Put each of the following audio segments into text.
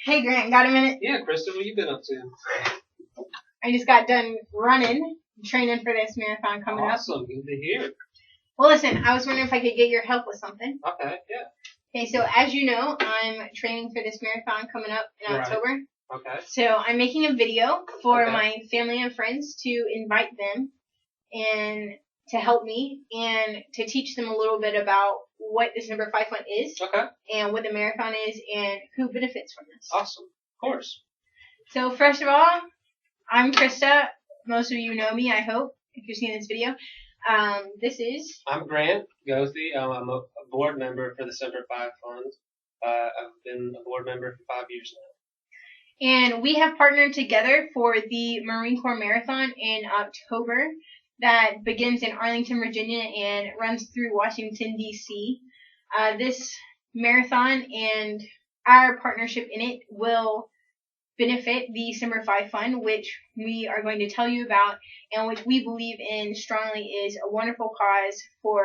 Hey Grant, got a minute? Yeah, Krista, what you been up to? I just got done running, training for this marathon coming up. Awesome, good to hear. Well, listen, I was wondering if I could get your help with something. Okay, yeah. Okay, so as you know, I'm training for this marathon coming up in October. Okay. So I'm making a video for my family and friends to invite them and to help me and to teach them a little bit about what this number 5 fund is. Okay. And what the marathon is and who benefits from this. Awesome. Of course. So first of all, I'm Krista. Most of you know me, I hope, if you're seeing this video. This is... I'm Grant Gothi. I'm a board member for the Semper Fi Fund. I've been a board member for 5 years now. And we have partnered together for the Marine Corps Marathon in October that begins in Arlington, Virginia and runs through Washington, D.C. This marathon and our partnership in it will benefit the Semper Fi Fund, which we are going to tell you about and which we believe in strongly is a wonderful cause for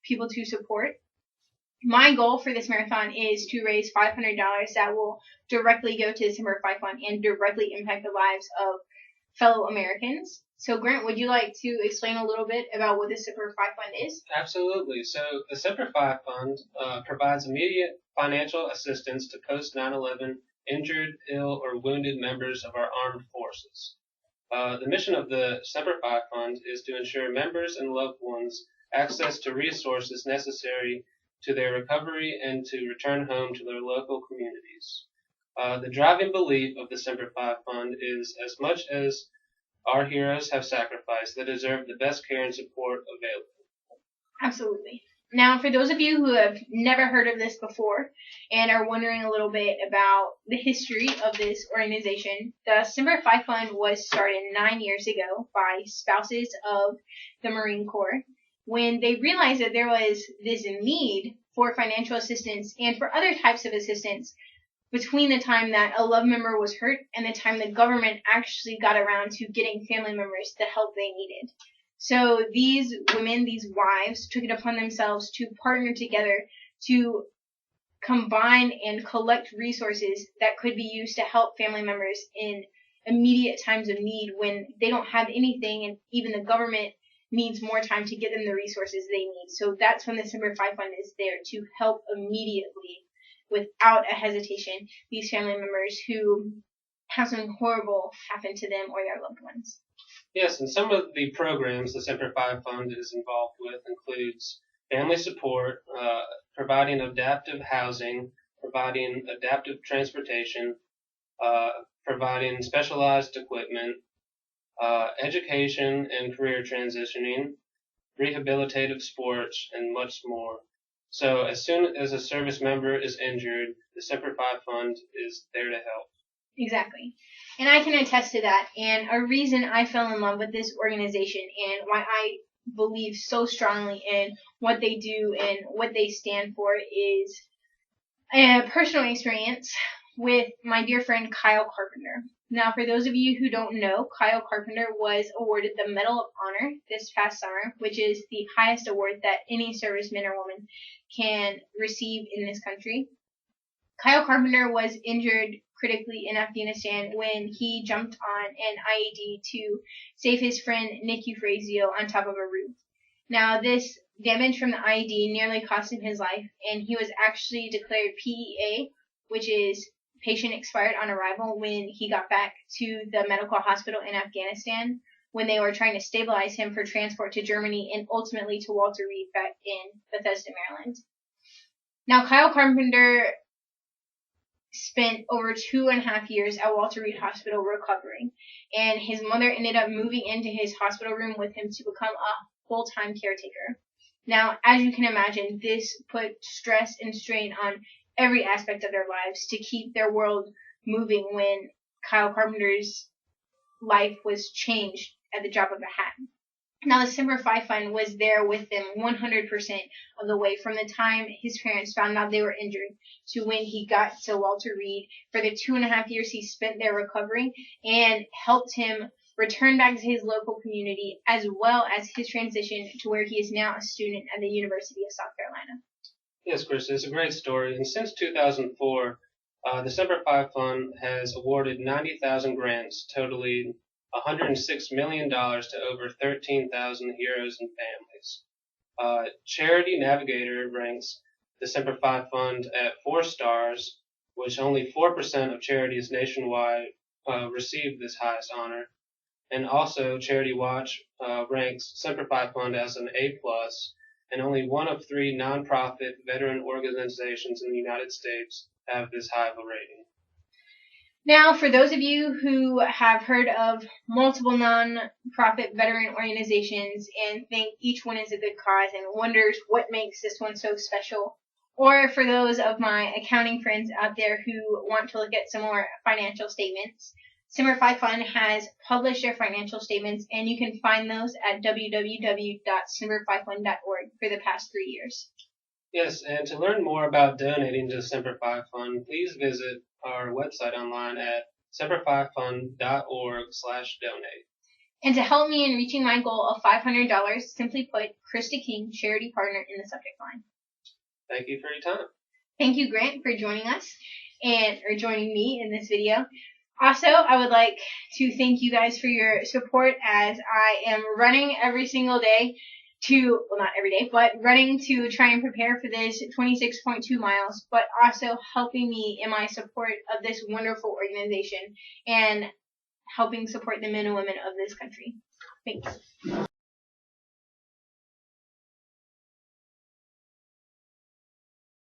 people to support. My goal for this marathon is to raise $500 that will directly go to the Semper Fi Fund and directly impact the lives of fellow Americans. So, Grant, would you like to explain a little bit about what the Semper Fi Fund is? Absolutely. So, the Semper Fi Fund provides immediate financial assistance to post 9/11 injured, ill, or wounded members of our armed forces. The mission of the Semper Fi Fund is to ensure members and loved ones access to resources necessary to their recovery and to return home to their local communities. The driving belief of the Semper Fi Fund is as much as our heroes have sacrificed, they deserve the best care and support available. Absolutely. Now, for those of you who have never heard of this before and are wondering a little bit about the history of this organization, the Semper Fi Fund was started 9 years ago by spouses of the Marine Corps when they realized that there was this need for financial assistance and for other types of assistance between the time that a loved member was hurt and the time the government actually got around to getting family members the help they needed. So these women, these wives, took it upon themselves to partner together to combine and collect resources that could be used to help family members in immediate times of need when they don't have anything and even the government needs more time to give them the resources they need. So that's when the Semper Fi Fund is there to help immediately, without a hesitation, these family members who have something horrible happen to them or their loved ones. Yes, and some of the programs the Semper Fi Fund is involved with includes family support, providing adaptive housing, providing adaptive transportation, providing specialized equipment, education and career transitioning, rehabilitative sports, and much more. So as soon as a service member is injured, the Semper Fi Fund is there to help. Exactly. And I can attest to that. And a reason I fell in love with this organization and why I believe so strongly in what they do and what they stand for is a personal experience with my dear friend Kyle Carpenter. Now, for those of you who don't know, Kyle Carpenter was awarded the Medal of Honor this past summer, which is the highest award that any serviceman or woman can receive in this country. Kyle Carpenter was injured critically in Afghanistan when he jumped on an IED to save his friend Nick Eufrazio on top of a roof. Now, this damage from the IED nearly cost him his life, and he was actually declared PEA, which is patient expired on arrival, when he got back to the medical hospital in Afghanistan when they were trying to stabilize him for transport to Germany and ultimately to Walter Reed back in Bethesda, Maryland. Now, Kyle Carpenter spent over 2.5 years at Walter Reed Hospital recovering, and his mother ended up moving into his hospital room with him to become a full-time caretaker. Now, as you can imagine, this put stress and strain on every aspect of their lives to keep their world moving when Kyle Carpenter's life was changed at the drop of a hat. Now, the Semper Fi Fund was there with them 100% of the way from the time his parents found out they were injured to when he got to Walter Reed for the 2.5 years he spent there recovering, and helped him return back to his local community as well as his transition to where he is now a student at the University of South Carolina. Yes, Chris, it's a great story. And since 2004, The Semper Fi Fund has awarded 90,000 grants totaling $106 million to over 13,000 heroes and families. Charity Navigator ranks the Semper Fi Fund at 4 stars, which only 4% of charities nationwide receive this highest honor. And also, Charity Watch ranks Semper Fi Fund as an A+, and only 1 of 3 nonprofit veteran organizations in the United States have this high of a rating. Now, for those of you who have heard of multiple non-profit veteran organizations and think each one is a good cause and wonders what makes this one so special, or for those of my accounting friends out there who want to look at similar financial statements, Semper Fi Fund has published their financial statements, and you can find those at www.semperfifund.org for the past 3 years. Yes, and to learn more about donating to the Semper Fi Fund, please visit our website online at semperfifund.org/donate. And to help me in reaching my goal of $500, simply put Krista King, charity partner, in the subject line. Thank you for your time. Thank you, Grant, for joining us or joining me in this video. Also, I would like to thank you guys for your support as I am running every single day not every day, but running to try and prepare for this 26.2 miles, but also helping me in my support of this wonderful organization and helping support the men and women of this country. Thanks.